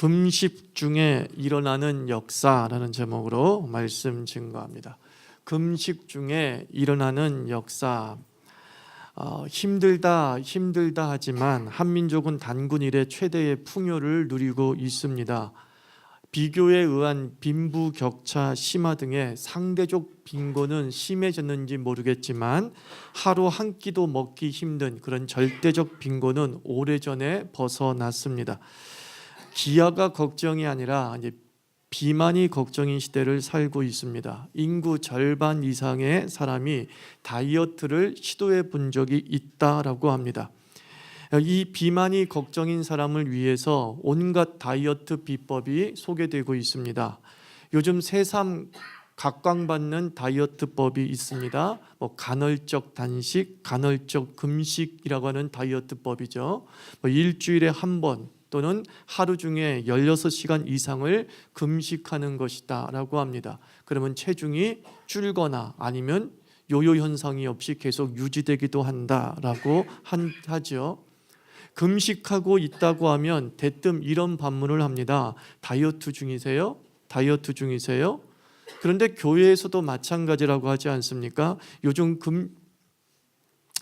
금식 중에 일어나는 역사라는 제목으로 말씀 증거합니다. 금식 중에 일어나는 역사. 힘들다 하지만 한민족은 단군 이래 최대의 풍요를 누리고 있습니다. 비교에 의한 빈부격차 심화 등의 상대적 빈곤은 심해졌는지 모르겠지만 하루 한 끼도 먹기 힘든 그런 절대적 빈곤은 오래전에 벗어났습니다. 기아가 걱정이 아니라 이제 비만이 걱정인 시대를 살고 있습니다. 인구 절반 이상의 사람이 다이어트를 시도해 본 적이 있다라고 합니다. 이 비만이 걱정인 사람을 위해서 온갖 다이어트 비법이 소개되고 있습니다. 요즘 새삼 각광받는 다이어트법이 있습니다. 간헐적 단식, 간헐적 금식이라고 하는 다이어트법이죠. 일주일에 한 번 또는 하루 중에 16시간 이상을 금식하는 것이다 라고 합니다. 그러면 체중이 줄거나 아니면 요요 현상이 없이 계속 유지되기도 한다라고 하죠. 금식하고 있다고 하면 대뜸 이런 반문을 합니다. 다이어트 중이세요? 다이어트 중이세요? 그런데 교회에서도 마찬가지라고 하지 않습니까? 요즘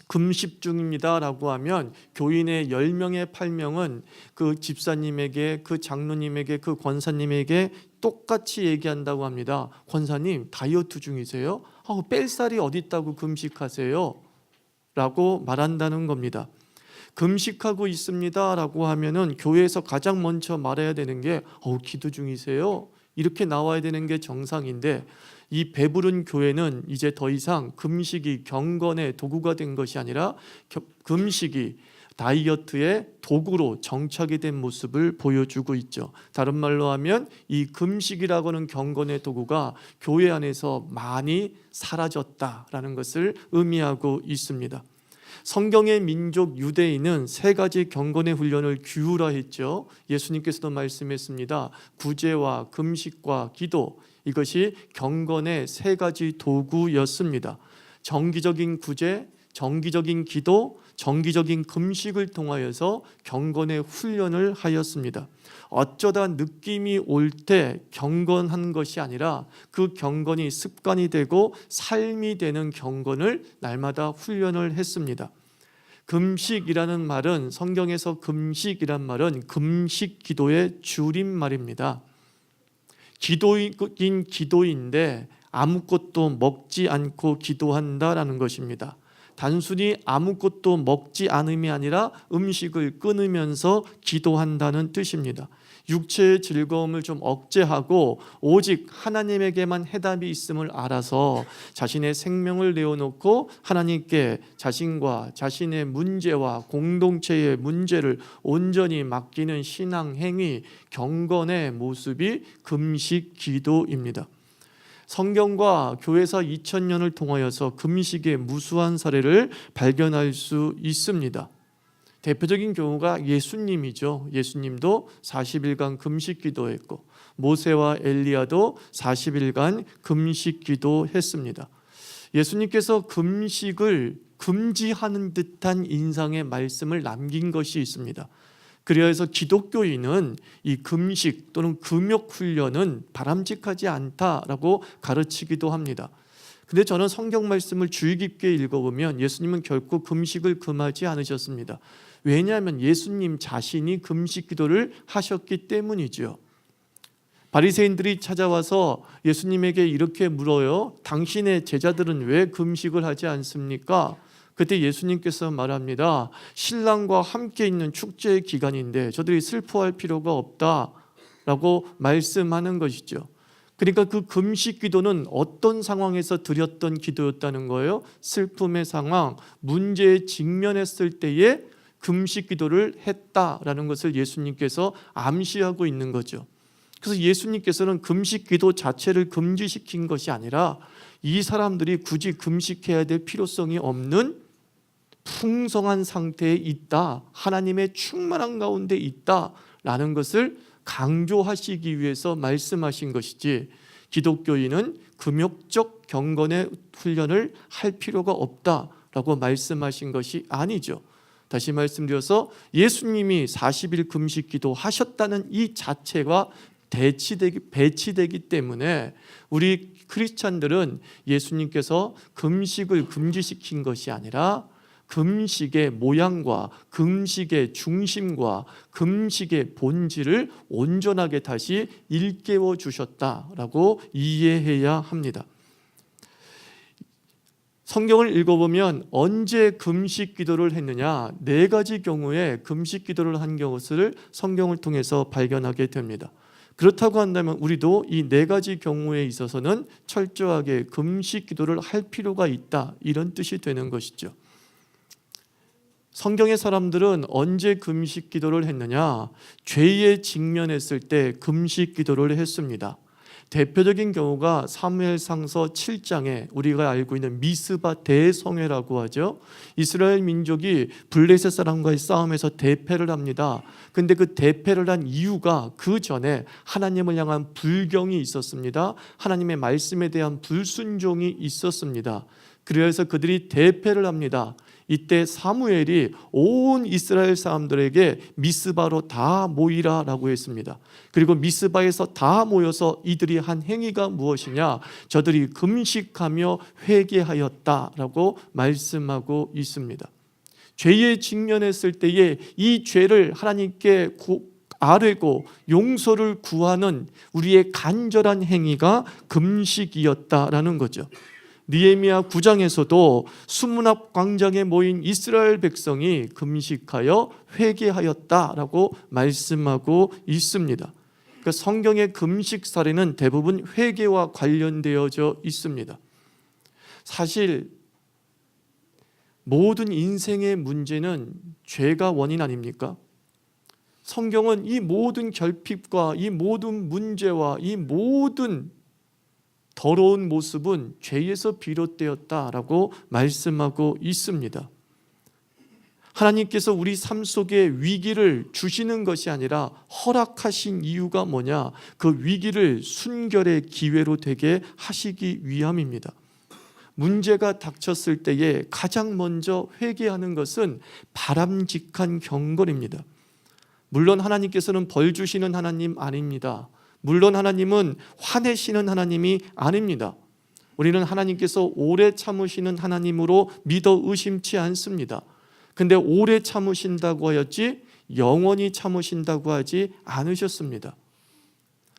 금식 중입니다 라고 하면 교인의 10명의 8명은 그 집사님에게, 그 장로님에게, 그 권사님에게 똑같이 얘기한다고 합니다. 권사님 다이어트 중이세요? 뺄살이 어디 있다고 금식하세요? 라고 말한다는 겁니다. 금식하고 있습니다 라고 하면은 교회에서 가장 먼저 말해야 되는 게 기도 중이세요? 이렇게 나와야 되는 게 정상인데 이 배부른 교회는 이제 더 이상 금식이 경건의 도구가 된 것이 아니라 금식이 다이어트의 도구로 정착이 된 모습을 보여주고 있죠. 다른 말로 하면 이 금식이라고 하는 경건의 도구가 교회 안에서 많이 사라졌다라는 것을 의미하고 있습니다. 성경의 민족 유대인은 3가지 경건의 훈련을 규율화했죠. 예수님께서도 말씀했습니다. 구제와 금식과 기도, 이것이 경건의 3가지 도구였습니다. 정기적인 구제, 정기적인 기도, 정기적인 금식을 통하여서 경건의 훈련을 하였습니다. 어쩌다 느낌이 올 때 경건한 것이 아니라 그 경건이 습관이 되고 삶이 되는 경건을 날마다 훈련을 했습니다. 금식이라는 말은, 성경에서 금식이란 말은 금식 기도의 줄임말입니다. 기도인 기도인데 아무것도 먹지 않고 기도한다라는 것입니다. 단순히 아무것도 먹지 않음이 아니라 음식을 끊으면서 기도한다는 뜻입니다. 육체의 즐거움을 좀 억제하고 오직 하나님에게만 해답이 있음을 알아서 자신의 생명을 내어놓고 하나님께 자신과 자신의 문제와 공동체의 문제를 온전히 맡기는 신앙 행위, 경건의 모습이 금식 기도입니다. 성경과 교회사 2000년을 통하여서 금식의 무수한 사례를 발견할 수 있습니다. 대표적인 경우가 예수님이죠. 예수님도 40일간 금식 기도했고 모세와 엘리야도 40일간 금식 기도했습니다. 예수님께서 금식을 금지하는 듯한 인상의 말씀을 남긴 것이 있습니다. 그래서 기독교인은 이 금식 또는 금욕 훈련은 바람직하지 않다라고 가르치기도 합니다. 근데 저는 성경 말씀을 주의 깊게 읽어보면 예수님은 결코 금식을 금하지 않으셨습니다. 왜냐하면 예수님 자신이 금식 기도를 하셨기 때문이죠. 바리새인들이 찾아와서 예수님에게 이렇게 물어요. 당신의 제자들은 왜 금식을 하지 않습니까? 그때 예수님께서 말합니다. 신랑과 함께 있는 축제의 기간인데 저들이 슬퍼할 필요가 없다라고 말씀하는 것이죠. 그러니까 그 금식 기도는 어떤 상황에서 드렸던 기도였다는 거예요? 슬픔의 상황, 문제에 직면했을 때에 금식 기도를 했다라는 것을 예수님께서 암시하고 있는 거죠. 그래서 예수님께서는 금식 기도 자체를 금지시킨 것이 아니라 이 사람들이 굳이 금식해야 될 필요성이 없는 풍성한 상태에 있다, 하나님의 충만한 가운데 있다라는 것을 강조하시기 위해서 말씀하신 것이지, 기독교인은 금욕적 경건의 훈련을 할 필요가 없다라고 말씀하신 것이 아니죠. 다시 말씀드려서 예수님이 40일 금식 기도 하셨다는 이 자체가 배치되기 때문에 우리 크리스찬들은 예수님께서 금식을 금지시킨 것이 아니라 금식의 모양과 금식의 중심과 금식의 본질을 온전하게 다시 일깨워 주셨다라고 이해해야 합니다. 성경을 읽어보면 언제 금식 기도를 했느냐, 4가지 경우에 금식 기도를 한 것을 성경을 통해서 발견하게 됩니다. 그렇다고 한다면 우리도 이 4가지 경우에 있어서는 철저하게 금식 기도를 할 필요가 있다, 이런 뜻이 되는 것이죠. 성경의 사람들은 언제 금식 기도를 했느냐, 죄에 직면했을 때 금식 기도를 했습니다. 대표적인 경우가 사무엘상서 7장에 우리가 알고 있는 미스바 대성회라고 하죠. 이스라엘 민족이 블레셋 사람과의 싸움에서 대패를 합니다. 근데 그 대패를 한 이유가 그 전에 하나님을 향한 불경이 있었습니다. 하나님의 말씀에 대한 불순종이 있었습니다. 그래서 그들이 대패를 합니다. 이때 사무엘이 온 이스라엘 사람들에게 미스바로 다 모이라라고 했습니다. 그리고 미스바에서 다 모여서 이들이 한 행위가 무엇이냐, 저들이 금식하며 회개하였다라고 말씀하고 있습니다. 죄에 직면했을 때에 이 죄를 하나님께 아뢰고 용서를 구하는 우리의 간절한 행위가 금식이었다라는 거죠. 느헤미야 9장에서도 수문앞 광장에 모인 이스라엘 백성이 금식하여 회개하였다라고 말씀하고 있습니다. 그러니까 성경의 금식 사례는 대부분 회개와 관련되어져 있습니다. 사실 모든 인생의 문제는 죄가 원인 아닙니까? 성경은 이 모든 결핍과 이 모든 문제와 이 모든 더러운 모습은 죄에서 비롯되었다라고 말씀하고 있습니다. 하나님께서 우리 삶 속에 위기를 주시는 것이 아니라 허락하신 이유가 뭐냐? 그 위기를 순결의 기회로 되게 하시기 위함입니다. 문제가 닥쳤을 때에 가장 먼저 회개하는 것은 바람직한 경건입니다. 물론 하나님께서는 벌 주시는 하나님 아닙니다. 물론 하나님은 화내시는 하나님이 아닙니다. 우리는 하나님께서 오래 참으시는 하나님으로 믿어 의심치 않습니다. 근데 오래 참으신다고 하였지 영원히 참으신다고 하지 않으셨습니다.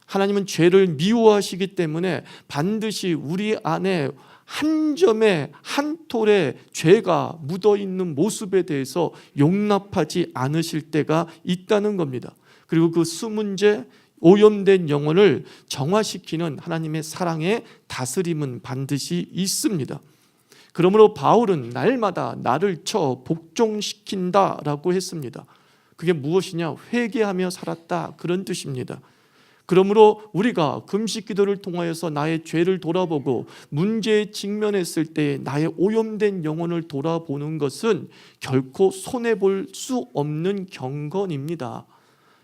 하나님은 죄를 미워하시기 때문에 반드시 우리 안에 한 점에 한 톨의 죄가 묻어있는 모습에 대해서 용납하지 않으실 때가 있다는 겁니다. 그리고 그 수문제 오염된 영혼을 정화시키는 하나님의 사랑의 다스림은 반드시 있습니다. 그러므로 바울은 날마다 나를 쳐 복종시킨다라고 했습니다. 그게 무엇이냐? 회개하며 살았다, 그런 뜻입니다. 그러므로 우리가 금식 기도를 통하여서 나의 죄를 돌아보고 문제에 직면했을 때 나의 오염된 영혼을 돌아보는 것은 결코 손해볼 수 없는 경건입니다.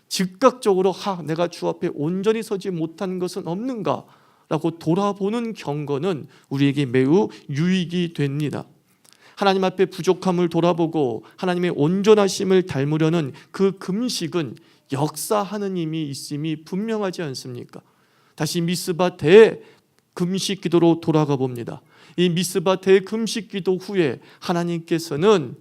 즉각적으로 내가 주 앞에 온전히 서지 못한 것은 없는가? 라고 돌아보는 경건은 우리에게 매우 유익이 됩니다. 하나님 앞에 부족함을 돌아보고 하나님의 온전하심을 닮으려는 그 금식은 역사하는 힘이 있음이 분명하지 않습니까? 다시 미스바 대 금식 기도로 돌아가 봅니다. 이 미스바 대 금식 기도 후에 하나님께서는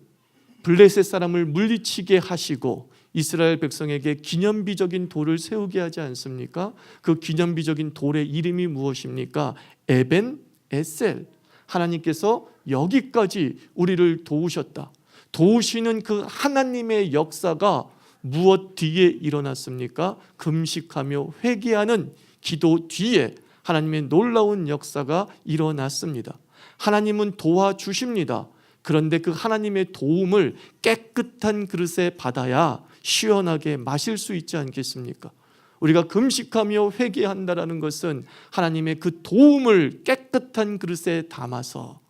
블레셋 사람을 물리치게 하시고 이스라엘 백성에게 기념비적인 돌을 세우게 하지 않습니까? 그 기념비적인 돌의 이름이 무엇입니까? 에벤 에셀. 하나님께서 여기까지 우리를 도우셨다. 도우시는 그 하나님의 역사가 무엇 뒤에 일어났습니까? 금식하며 회개하는 기도 뒤에 하나님의 놀라운 역사가 일어났습니다. 하나님은 도와주십니다. 그런데 그 하나님의 도움을 깨끗한 그릇에 받아야 시원하게 마실 수 있지 않겠습니까? 우리가 금식하며 회개한다라는 것은 하나님의 그 도움을 깨끗한 그릇에 담아서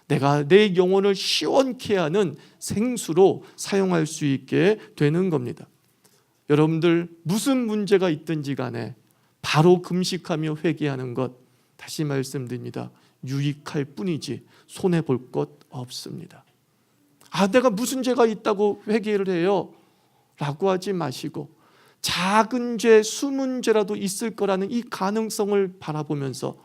내가 내 영혼을 시원케 하는 생수로 사용할 수 있게 되는 겁니다. 여러분들 무슨 문제가 있든지 간에 바로 금식하며 회개하는 것, 다시 말씀드립니다, 유익할 뿐이지 손해볼 것 없습니다. 내가 무슨 죄가 있다고 회개를 해요? 라고 하지 마시고 작은 죄, 숨은 죄라도 있을 거라는 이 가능성을 바라보면서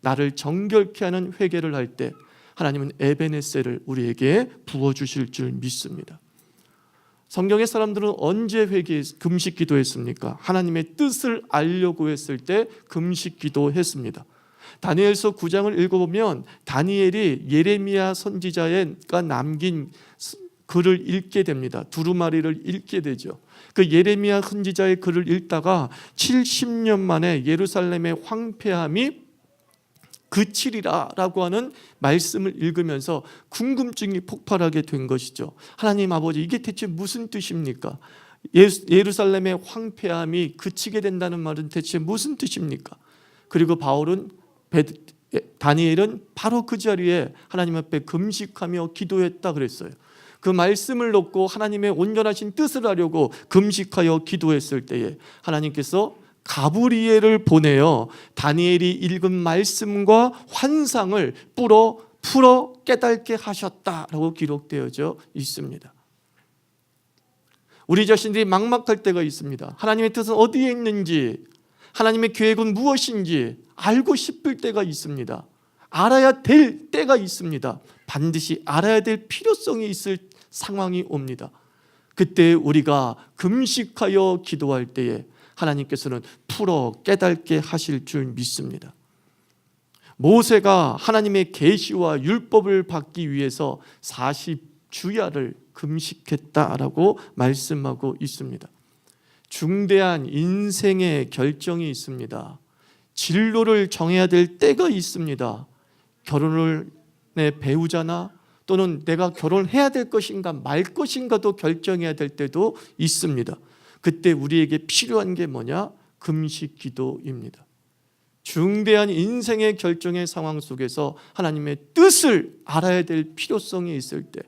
나를 정결케 하는 회개를 할 때 하나님은 에베네셀을 우리에게 부어주실 줄 믿습니다. 성경의 사람들은 언제 금식 기도했습니까? 하나님의 뜻을 알려고 했을 때 금식 기도했습니다. 다니엘서 9장을 읽어보면 다니엘이 예레미야 선지자가 남긴 글을 읽게 됩니다. 두루마리를 읽게 되죠. 그 예레미야 선지자의 글을 읽다가 70년 만에 예루살렘의 황폐함이 그치리라 라고 하는 말씀을 읽으면서 궁금증이 폭발하게 된 것이죠. 하나님 아버지, 이게 대체 무슨 뜻입니까? 예루살렘의 황폐함이 그치게 된다는 말은 대체 무슨 뜻입니까? 그리고 다니엘은 바로 그 자리에 하나님 앞에 금식하며 기도했다 그랬어요. 그 말씀을 놓고 하나님의 온전하신 뜻을 하려고 금식하여 기도했을 때에 하나님께서 가브리엘을 보내어 다니엘이 읽은 말씀과 환상을 풀어 깨닫게 하셨다라고 기록되어져 있습니다. 우리 자신들이 막막할 때가 있습니다. 하나님의 뜻은 어디에 있는지, 하나님의 계획은 무엇인지 알고 싶을 때가 있습니다. 알아야 될 때가 있습니다. 반드시 알아야 될 필요성이 있을 상황이 옵니다. 그때 우리가 금식하여 기도할 때에 하나님께서는 풀어 깨닫게 하실 줄 믿습니다. 모세가 하나님의 계시와 율법을 받기 위해서 40주야를 금식했다라고 말씀하고 있습니다. 중대한 인생의 결정이 있습니다. 진로를 정해야 될 때가 있습니다. 결혼을 내 배우자나 또는 내가 결혼해야 될 것인가 말 것인가도 결정해야 될 때도 있습니다. 그때 우리에게 필요한 게 뭐냐? 금식 기도입니다. 중대한 인생의 결정의 상황 속에서 하나님의 뜻을 알아야 될 필요성이 있을 때,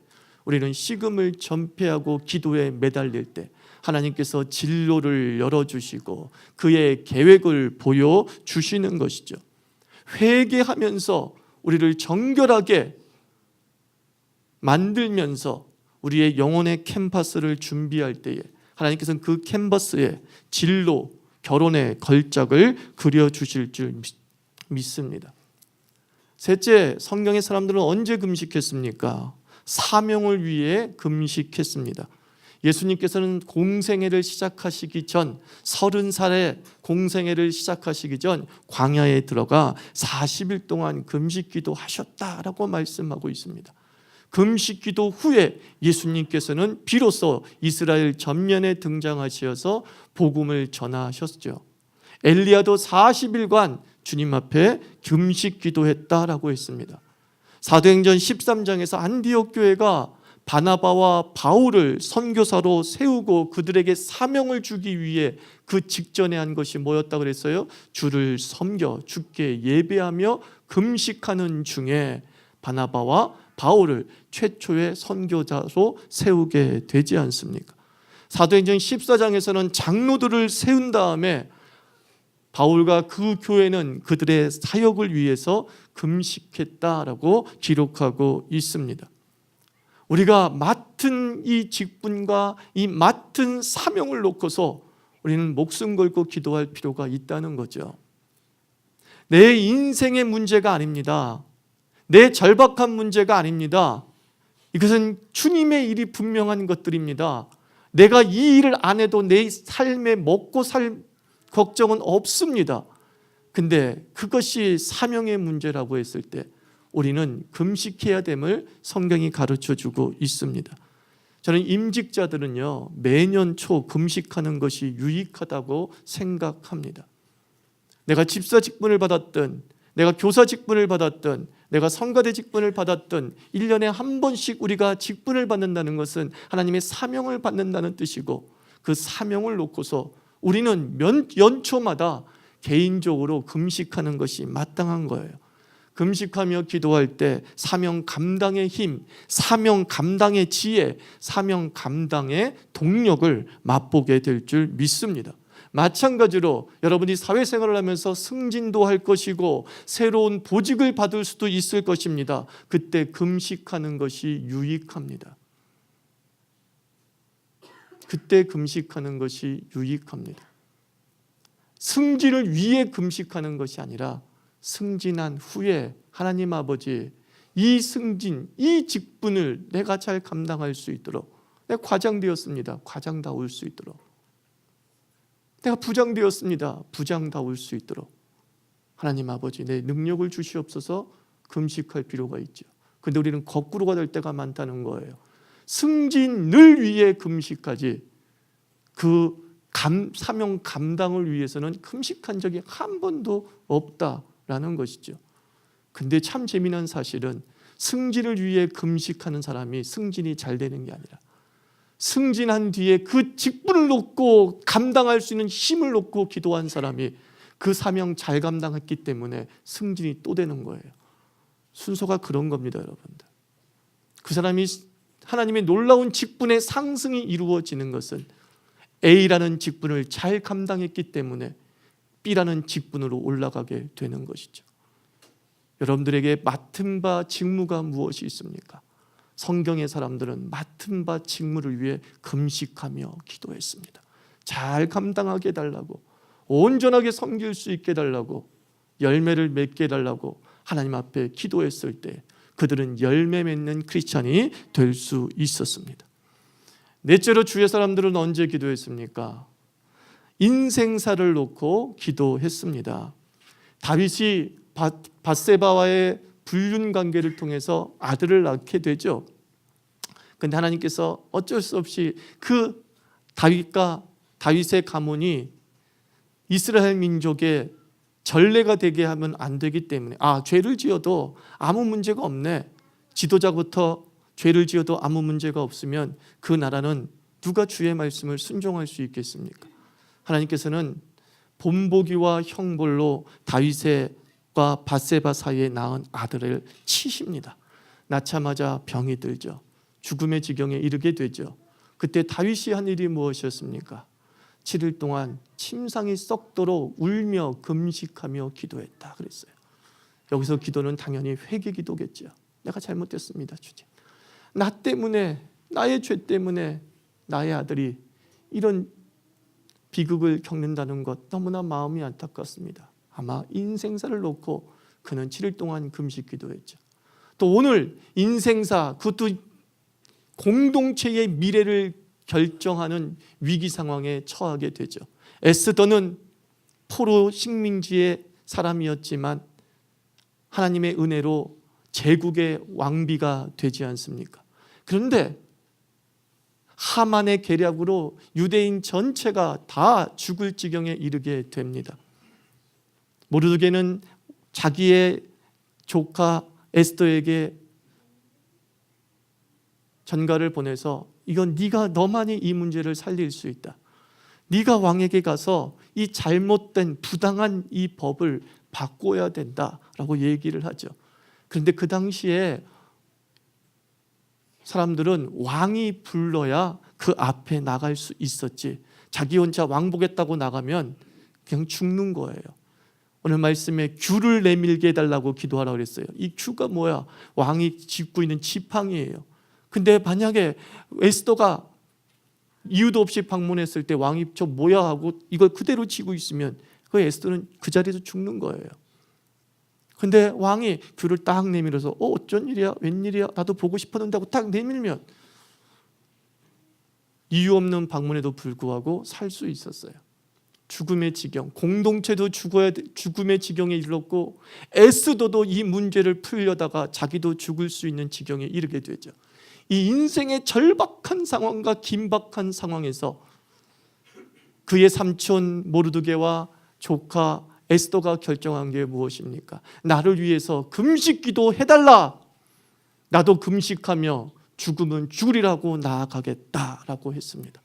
우리는 식음을 전폐하고 기도에 매달릴 때 하나님께서 진로를 열어주시고 그의 계획을 보여주시는 것이죠. 회개하면서 우리를 정결하게 만들면서 우리의 영혼의 캔버스를 준비할 때에 하나님께서는 그 캔버스에 진로, 결혼의 걸작을 그려주실 줄 믿습니다. 셋째, 성경의 사람들은 언제 금식했습니까? 사명을 위해 금식했습니다. 예수님께서는 공생애를 시작하시기 전, 30살에 공생애를 시작하시기 전 광야에 들어가 40일 동안 금식기도 하셨다라고 말씀하고 있습니다. 금식기도 후에 예수님께서는 비로소 이스라엘 전면에 등장하셔서 복음을 전하셨죠. 엘리야도 40일간 주님 앞에 금식기도했다라고 했습니다. 사도행전 13장에서 안디옥 교회가 바나바와 바울을 선교사로 세우고 그들에게 사명을 주기 위해 그 직전에 한 것이 뭐였다고 그랬어요? 주를 섬겨 주께 예배하며 금식하는 중에 바나바와 바울을 최초의 선교자로 세우게 되지 않습니까? 사도행전 14장에서는 장로들을 세운 다음에 바울과 그 교회는 그들의 사역을 위해서 금식했다라고 기록하고 있습니다. 우리가 맡은 이 직분과 이 맡은 사명을 놓고서 우리는 목숨 걸고 기도할 필요가 있다는 거죠. 내 인생의 문제가 아닙니다. 내 절박한 문제가 아닙니다. 이것은 주님의 일이 분명한 것들입니다. 내가 이 일을 안 해도 내 삶에 먹고 살 걱정은 없습니다. 근데 그것이 사명의 문제라고 했을 때 우리는 금식해야 됨을 성경이 가르쳐주고 있습니다. 저는 임직자들은요, 매년 초 금식하는 것이 유익하다고 생각합니다. 내가 집사 직분을 받았든 내가 교사 직분을 받았든 내가 성가대 직분을 받았든 1년에 한 번씩 우리가 직분을 받는다는 것은 하나님의 사명을 받는다는 뜻이고, 그 사명을 놓고서 우리는 연초마다 개인적으로 금식하는 것이 마땅한 거예요. 금식하며 기도할 때 사명 감당의 힘, 사명 감당의 지혜, 사명 감당의 동력을 맛보게 될 줄 믿습니다. 마찬가지로 여러분이 사회생활을 하면서 승진도 할 것이고 새로운 보직을 받을 수도 있을 것입니다. 그때 금식하는 것이 유익합니다. 그때 금식하는 것이 유익합니다. 승진을 위해 금식하는 것이 아니라 승진한 후에 하나님 아버지, 이 승진, 이 직분을 내가 잘 감당할 수 있도록, 내가 과장되었습니다. 과장다울 수 있도록, 내가 부장되었습니다. 부장다울 수 있도록 하나님 아버지 내 능력을 주시옵소서. 금식할 필요가 있죠. 근데 우리는 거꾸로가 될 때가 많다는 거예요. 승진을 위해 금식하지 그 사명 감당을 위해서는 금식한 적이 한 번도 없다라는 것이죠. 근데 참 재미난 사실은 승진을 위해 금식하는 사람이 승진이 잘 되는 게 아니라 승진한 뒤에 그 직분을 놓고 감당할 수 있는 힘을 놓고 기도한 사람이 그 사명 잘 감당했기 때문에 승진이 또 되는 거예요. 순서가 그런 겁니다, 여러분들. 그 사람이 하나님의 놀라운 직분의 상승이 이루어지는 것은 A라는 직분을 잘 감당했기 때문에 B라는 직분으로 올라가게 되는 것이죠. 여러분들에게 맡은 바 직무가 무엇이 있습니까? 성경의 사람들은 맡은 바 직무를 위해 금식하며 기도했습니다. 잘 감당하게 해달라고, 온전하게 섬길 수 있게 해달라고, 열매를 맺게 해달라고 하나님 앞에 기도했을 때 그들은 열매 맺는 크리스찬이 될 수 있었습니다. 넷째로 주의 사람들은 언제 기도했습니까? 인생사를 놓고 기도했습니다. 다윗이 밧세바와의 불륜 관계를 통해서 아들을 낳게 되죠. 그런데 하나님께서 어쩔 수 없이 그 다윗의 가문이 이스라엘 민족의 전례가 되게 하면 안 되기 때문에 죄를 지어도 아무 문제가 없네. 지도자부터 죄를 지어도 아무 문제가 없으면 그 나라는 누가 주의 말씀을 순종할 수 있겠습니까? 하나님께서는 본보기와 형벌로 다윗과 밧세바 사이에 낳은 아들을 치십니다. 낳자마자 병이 들죠. 죽음의 지경에 이르게 되죠. 그때 다윗이 한 일이 무엇이었습니까? 7일 동안 침상이 썩도록 울며 금식하며 기도했다 그랬어요. 여기서 기도는 당연히 회개 기도겠죠. 내가 잘못했습니다, 주님. 나 때문에, 나의 죄 때문에 나의 아들이 이런 비극을 겪는다는 것 너무나 마음이 안타깝습니다. 아마 인생사를 놓고 그는 7일 동안 금식 기도했죠. 또 오늘 인생사, 그것도 공동체의 미래를 결정하는 위기 상황에 처하게 되죠. 에스더는 포로 식민지의 사람이었지만 하나님의 은혜로 제국의 왕비가 되지 않습니까? 그런데 하만의 계략으로 유대인 전체가 다 죽을 지경에 이르게 됩니다. 모르드게는 자기의 조카 에스더에게 전가를 보내서 이건 너만이 이 문제를 살릴 수 있다. 네가 왕에게 가서 이 잘못된 부당한 이 법을 바꿔야 된다라고 얘기를 하죠. 그런데 그 당시에 사람들은 왕이 불러야 그 앞에 나갈 수 있었지, 자기 혼자 왕 보겠다고 나가면 그냥 죽는 거예요. 오늘 말씀에 규를 내밀게 해달라고 기도하라고 그랬어요. 이 규가 뭐야? 왕이 짚고 있는 지팡이에요. 근데 만약에 에스더가 이유도 없이 방문했을 때 왕이 저 뭐야 하고 이걸 그대로 쥐고 있으면 그 에스더는 그 자리에서 죽는 거예요. 근데 왕이 규를 딱 내밀어서 어쩐 일이야? 웬일이야? 나도 보고 싶었는데 하고 딱 내밀면 이유 없는 방문에도 불구하고 살 수 있었어요. 죽음의 지경, 공동체도 죽음의 지경에 이르렀고 에스더도 이 문제를 풀려다가 자기도 죽을 수 있는 지경에 이르게 되죠. 이 인생의 절박한 상황과 긴박한 상황에서 그의 삼촌 모르드게와 조카 에스더가 결정한 게 무엇입니까? 나를 위해서 금식 기도해달라. 나도 금식하며 죽으면 죽으리라고 나아가겠다라고 했습니다.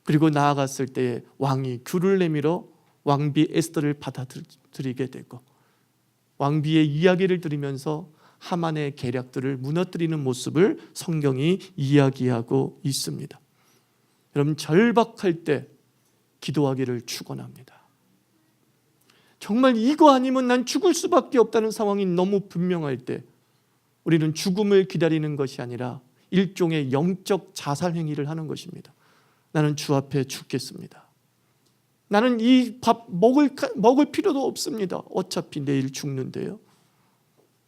그리고 나아갔을 때 왕이 규를 내밀어 왕비 에스더를 받아들이게 되고 왕비의 이야기를 들으면서 하만의 계략들을 무너뜨리는 모습을 성경이 이야기하고 있습니다. 여러분, 절박할 때 기도하기를 축원합니다. 정말 이거 아니면 난 죽을 수밖에 없다는 상황이 너무 분명할 때 우리는 죽음을 기다리는 것이 아니라 일종의 영적 자살 행위를 하는 것입니다. 나는 주 앞에 죽겠습니다. 나는 이 밥 먹을 필요도 없습니다. 어차피 내일 죽는데요.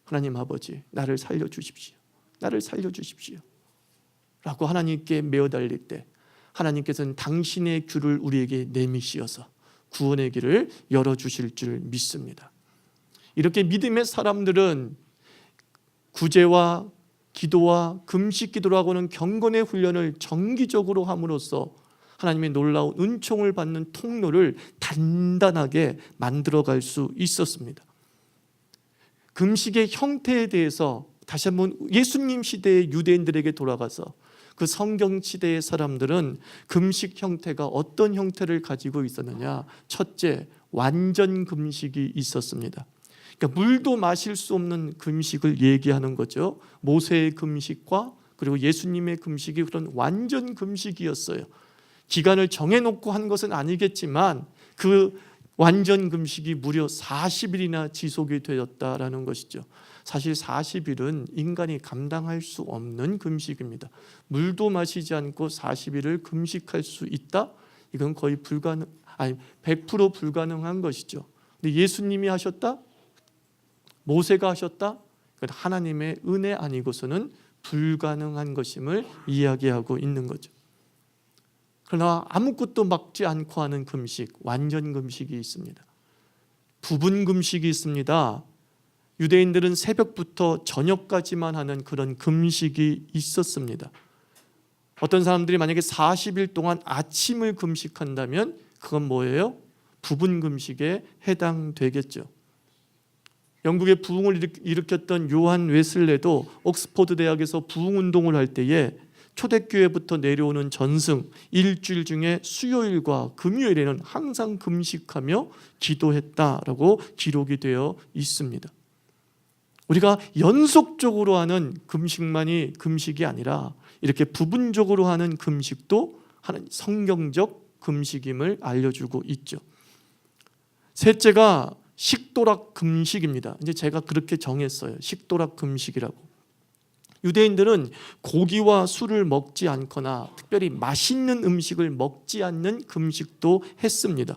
하나님 아버지, 나를 살려주십시오. 나를 살려주십시오. 라고 하나님께 메어 달릴 때 하나님께서는 당신의 귀를 우리에게 내미시어서 구원의 길을 열어주실 줄 믿습니다. 이렇게 믿음의 사람들은 구제와 기도와 금식 기도라고는 경건의 훈련을 정기적으로 함으로써 하나님의 놀라운 은총을 받는 통로를 단단하게 만들어갈 수 있었습니다. 금식의 형태에 대해서 다시 한번 예수님 시대의 유대인들에게 돌아가서 그 성경 시대의 사람들은 금식 형태가 어떤 형태를 가지고 있었느냐? 첫째, 완전 금식이 있었습니다. 그러니까 물도 마실 수 없는 금식을 얘기하는 거죠. 모세의 금식과 그리고 예수님의 금식이 그런 완전 금식이었어요. 기간을 정해놓고 한 것은 아니겠지만 그 완전 금식이 무려 40일이나 지속이 되었다라는 것이죠. 사실 40일은 인간이 감당할 수 없는 금식입니다. 물도 마시지 않고 40일을 금식할 수 있다? 이건 거의 100% 불가능한 것이죠. 근데 예수님이 하셨다? 모세가 하셨다? 하나님의 은혜 아니고서는 불가능한 것임을 이야기하고 있는 거죠. 그러나 아무것도 막지 않고 하는 금식, 완전 금식이 있습니다. 부분 금식이 있습니다. 유대인들은 새벽부터 저녁까지만 하는 그런 금식이 있었습니다. 어떤 사람들이 만약에 40일 동안 아침을 금식한다면 그건 뭐예요? 부분 금식에 해당되겠죠. 영국의 부흥을 일으켰던 요한 웨슬레도 옥스퍼드 대학에서 부흥운동을 할 때에 초대교회부터 내려오는 전승 일주일 중에 수요일과 금요일에는 항상 금식하며 기도했다라고 기록이 되어 있습니다. 우리가 연속적으로 하는 금식만이 금식이 아니라 이렇게 부분적으로 하는 금식도 하는 성경적 금식임을 알려주고 있죠. 셋째가 식도락 금식입니다. 이제 제가 그렇게 정했어요. 식도락 금식이라고. 유대인들은 고기와 술을 먹지 않거나 특별히 맛있는 음식을 먹지 않는 금식도 했습니다.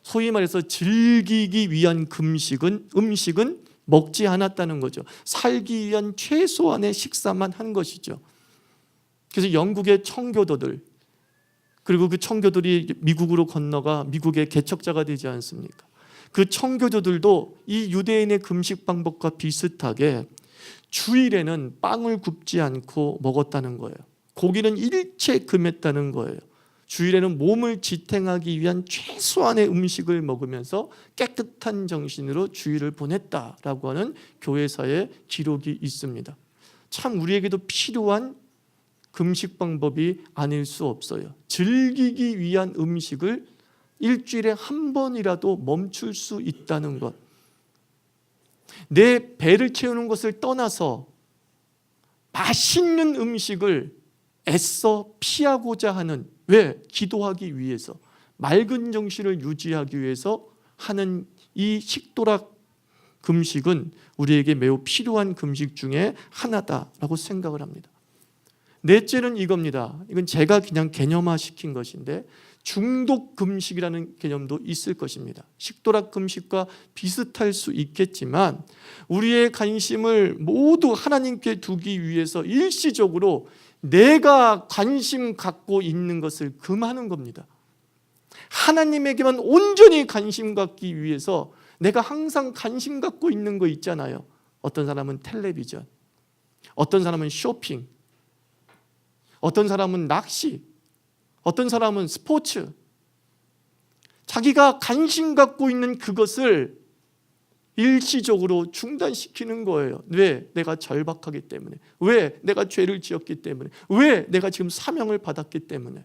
소위 말해서 즐기기 위한 음식은 먹지 않았다는 거죠. 살기 위한 최소한의 식사만 한 것이죠. 그래서 영국의 청교도들, 그리고 그 청교들이 미국으로 건너가 미국의 개척자가 되지 않습니까? 그 청교도들도 이 유대인의 금식 방법과 비슷하게 주일에는 빵을 굽지 않고 먹었다는 거예요. 고기는 일체 금했다는 거예요. 주일에는 몸을 지탱하기 위한 최소한의 음식을 먹으면서 깨끗한 정신으로 주일을 보냈다라고 하는 교회사의 기록이 있습니다. 참 우리에게도 필요한 금식 방법이 아닐 수 없어요. 즐기기 위한 음식을 일주일에 한 번이라도 멈출 수 있다는 것. 내 배를 채우는 것을 떠나서 맛있는 음식을 애써 피하고자 하는, 왜? 기도하기 위해서, 맑은 정신을 유지하기 위해서 하는 이 식도락 금식은 우리에게 매우 필요한 금식 중에 하나다라고 생각을 합니다. 넷째는 이겁니다. 이건 제가 그냥 개념화 시킨 것인데 중독 금식이라는 개념도 있을 것입니다. 식도락 금식과 비슷할 수 있겠지만 우리의 관심을 모두 하나님께 두기 위해서 일시적으로 내가 관심 갖고 있는 것을 금하는 겁니다. 하나님에게만 온전히 관심 갖기 위해서 내가 항상 관심 갖고 있는 거 있잖아요. 어떤 사람은 텔레비전, 어떤 사람은 쇼핑, 어떤 사람은 낚시, 어떤 사람은 스포츠. 자기가 관심 갖고 있는 그것을 일시적으로 중단시키는 거예요. 왜? 내가 절박하기 때문에. 왜? 내가 죄를 지었기 때문에. 왜? 내가 지금 사명을 받았기 때문에.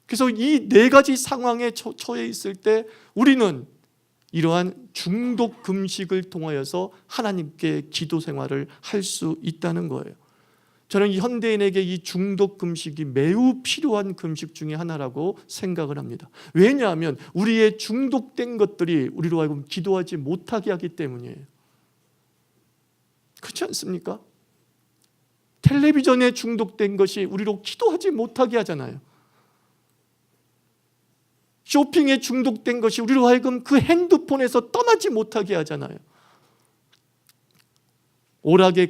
그래서 이 네 가지 상황에 처해 있을 때 우리는 이러한 중독 금식을 통하여서 하나님께 기도 생활을 할 수 있다는 거예요. 저는 이 현대인에게 이 중독 금식이 매우 필요한 금식 중에 하나라고 생각을 합니다. 왜냐하면 우리의 중독된 것들이 우리로 하여금 기도하지 못하게 하기 때문이에요. 그렇지 않습니까? 텔레비전에 중독된 것이 우리로 기도하지 못하게 하잖아요. 쇼핑에 중독된 것이 우리로 하여금 그 핸드폰에서 떠나지 못하게 하잖아요. 오락에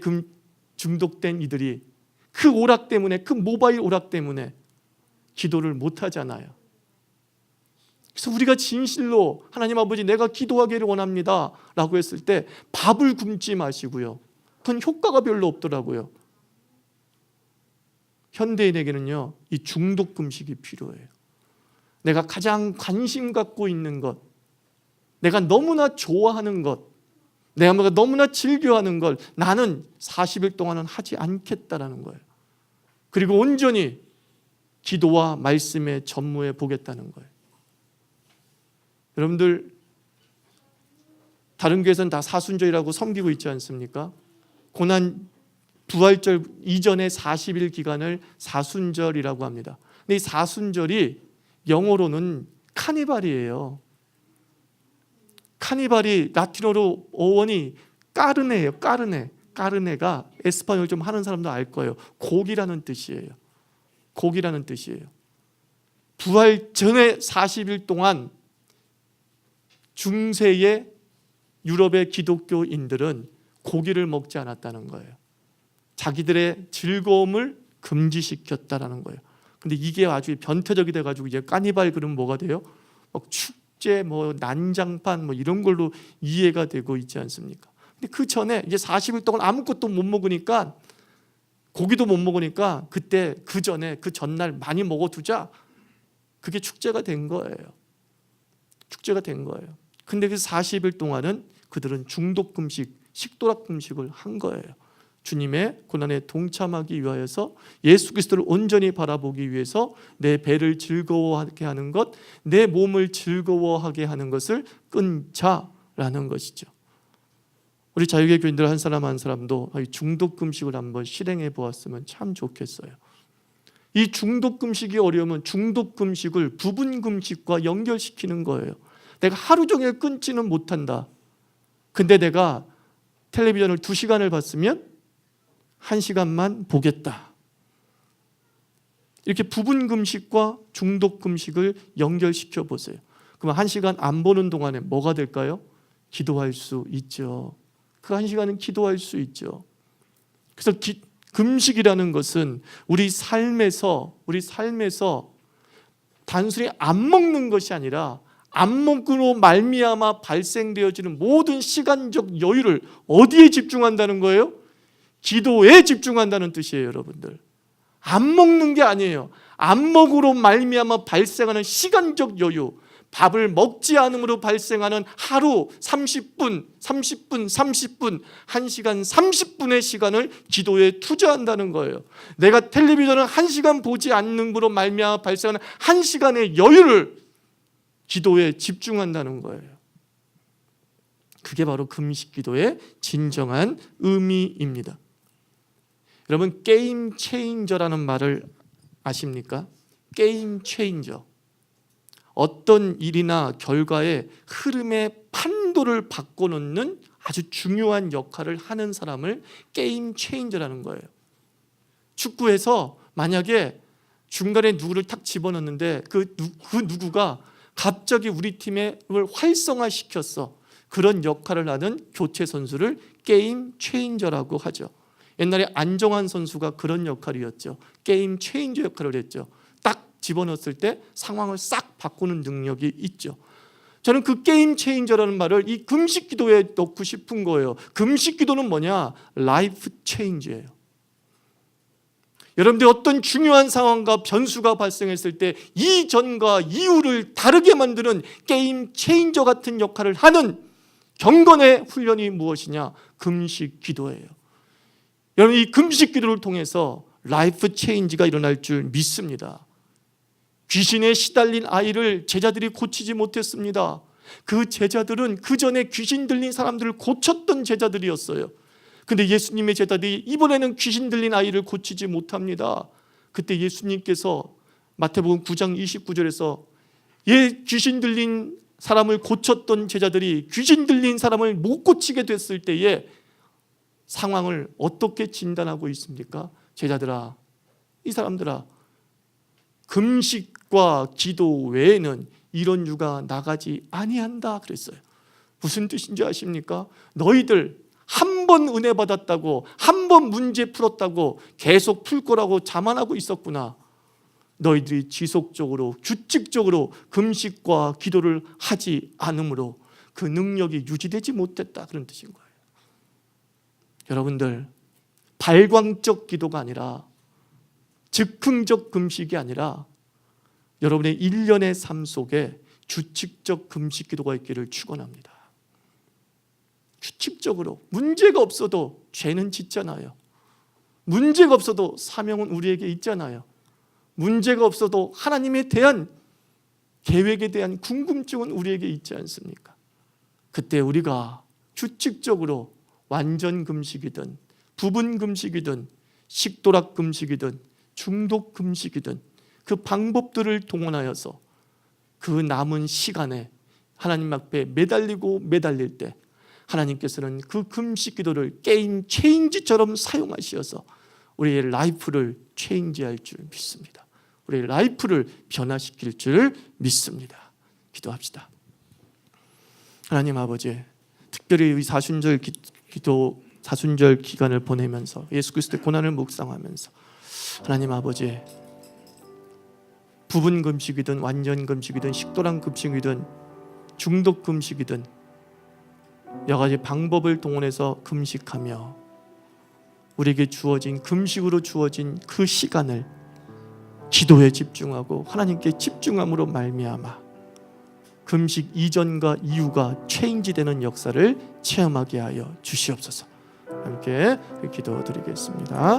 중독된 이들이 그 오락 때문에, 그 모바일 오락 때문에 기도를 못하잖아요. 그래서 우리가 진실로 하나님 아버지 내가 기도하기를 원합니다 라고 했을 때 밥을 굶지 마시고요. 그건 효과가 별로 없더라고요. 현대인에게는요, 이 중독 금식이 필요해요. 내가 가장 관심 갖고 있는 것, 내가 너무나 좋아하는 것, 내가 너무나 즐겨하는 걸 나는 40일 동안은 하지 않겠다라는 거예요. 그리고 온전히 기도와 말씀에 전무해 보겠다는 거예요. 여러분들 다른 교회에서는 다 사순절이라고 섬기고 있지 않습니까? 고난 부활절 이전의 40일 기간을 사순절이라고 합니다. 근데 이 사순절이 영어로는 카니발이에요. 카니발이 라틴어로 어원이 까르네예요. 까르네. 까르네가 에스파뇰 좀 하는 사람도 알 거예요. 고기라는 뜻이에요. 고기라는 뜻이에요. 부활 전에 40일 동안 중세의 유럽의 기독교인들은 고기를 먹지 않았다는 거예요. 자기들의 즐거움을 금지시켰다라는 거예요. 근데 이게 아주 변태적이 돼가지고 이제 카니발 그러면 뭐가 돼요? 축제, 난장판 이런 걸로 이해가 되고 있지 않습니까? 근데 그 전에 이제 40일 동안 아무것도 못 먹으니까, 고기도 못 먹으니까 그때 그 전에 그 전날 많이 먹어두자. 그게 축제가 된 거예요. 축제가 된 거예요. 근데 그 40일 동안은 그들은 중독 금식, 식도락 금식을 한 거예요. 주님의 고난에 동참하기 위하여서, 예수 그리스도를 온전히 바라보기 위해서 내 배를 즐거워하게 하는 것, 내 몸을 즐거워하게 하는 것을 끊자라는 것이죠. 우리 자유계 교인들 한 사람 한 사람도 중독 금식을 한번 실행해 보았으면 참 좋겠어요. 이 중독 금식이 어려우면 중독 금식을 부분 금식과 연결시키는 거예요. 내가 하루 종일 끊지는 못한다. 근데 내가 텔레비전을 2시간을 봤으면 1시간만 보겠다. 이렇게 부분 금식과 중독 금식을 연결시켜 보세요. 그럼 1시간 안 보는 동안에 뭐가 될까요? 기도할 수 있죠. 그 1시간은 기도할 수 있죠. 그래서 금식이라는 것은 우리 삶에서 단순히 안 먹는 것이 아니라 안 먹으로 말미암아 발생되어지는 모든 시간적 여유를 어디에 집중한다는 거예요? 기도에 집중한다는 뜻이에요, 여러분들. 안 먹는 게 아니에요. 안 먹으로 말미암아 발생하는 시간적 여유, 밥을 먹지 않음으로 발생하는 하루 30분, 1시간 30분의 시간을 기도에 투자한다는 거예요. 내가 텔레비전을 1시간 보지 않는 으로 말미암아 발생하는 1시간의 여유를 기도에 집중한다는 거예요. 그게 바로 금식 기도의 진정한 의미입니다. 여러분, 게임 체인저라는 말을 아십니까? 게임 체인저. 어떤 일이나 결과의 흐름의 판도를 바꿔놓는 아주 중요한 역할을 하는 사람을 게임 체인저라는 거예요. 축구에서 만약에 중간에 누구를 탁 집어넣는데 그 누구가 갑자기 우리 팀을 활성화시켰어. 그런 역할을 하는 교체 선수를 게임 체인저라고 하죠. 옛날에 안정환 선수가 그런 역할이었죠. 게임 체인저 역할을 했죠. 딱 집어넣었을 때 상황을 싹 바꾸는 능력이 있죠. 저는 그 게임 체인저라는 말을 이 금식 기도에 넣고 싶은 거예요. 금식 기도는 뭐냐? 라이프 체인지예요. 여러분들 어떤 중요한 상황과 변수가 발생했을 때 이전과 이후를 다르게 만드는 게임 체인저 같은 역할을 하는 경건의 훈련이 무엇이냐? 금식 기도예요. 여러분, 이 금식 기도를 통해서 라이프 체인지가 일어날 줄 믿습니다. 귀신에 시달린 아이를 제자들이 고치지 못했습니다. 그 제자들은 그 전에 귀신 들린 사람들을 고쳤던 제자들이었어요. 근데 예수님의 제자들이 이번에는 귀신 들린 아이를 고치지 못합니다. 그때 예수님께서 마태복음 9장 29절에서 귀신 들린 사람을 고쳤던 제자들이 귀신 들린 사람을 못 고치게 됐을 때에 상황을 어떻게 진단하고 있습니까? 제자들아, 이 사람들아, 금식과 기도 외에는 이런 유가 나가지 아니한다 그랬어요. 무슨 뜻인지 아십니까? 너희들 한 번 은혜 받았다고, 한 번 문제 풀었다고 계속 풀 거라고 자만하고 있었구나. 너희들이 지속적으로 규칙적으로 금식과 기도를 하지 않으므로 그 능력이 유지되지 못했다, 그런 뜻인 거예요. 여러분들, 발광적 기도가 아니라, 즉흥적 금식이 아니라 여러분의 일련의 삶 속에 규칙적 금식 기도가 있기를 축원합니다. 규칙적으로, 문제가 없어도 죄는 짓잖아요. 문제가 없어도 사명은 우리에게 있잖아요. 문제가 없어도 하나님에 대한 계획에 대한 궁금증은 우리에게 있지 않습니까? 그때 우리가 규칙적으로 완전 금식이든 부분 금식이든 식도락 금식이든 중독 금식이든 그 방법들을 동원하여서 그 남은 시간에 하나님 앞에 매달릴 때 하나님께서는 그 금식 기도를 게임 체인지처럼 사용하셔서 우리의 라이프를 체인지할 줄 믿습니다. 우리의 라이프를 변화시킬 줄 믿습니다. 기도합시다. 하나님 아버지, 특별히 이 사순절 기간을 보내면서 예수 그리스도의 고난을 묵상하면서 하나님 아버지, 부분 금식이든 완전 금식이든 식도락 금식이든 중독 금식이든 여러 가지 방법을 동원해서 금식하며 우리에게 주어진, 금식으로 주어진 그 시간을 기도에 집중하고 하나님께 집중함으로 말미암아 금식 이전과 이후가 체인지되는 역사를 체험하게 하여 주시옵소서. 함께 기도드리겠습니다.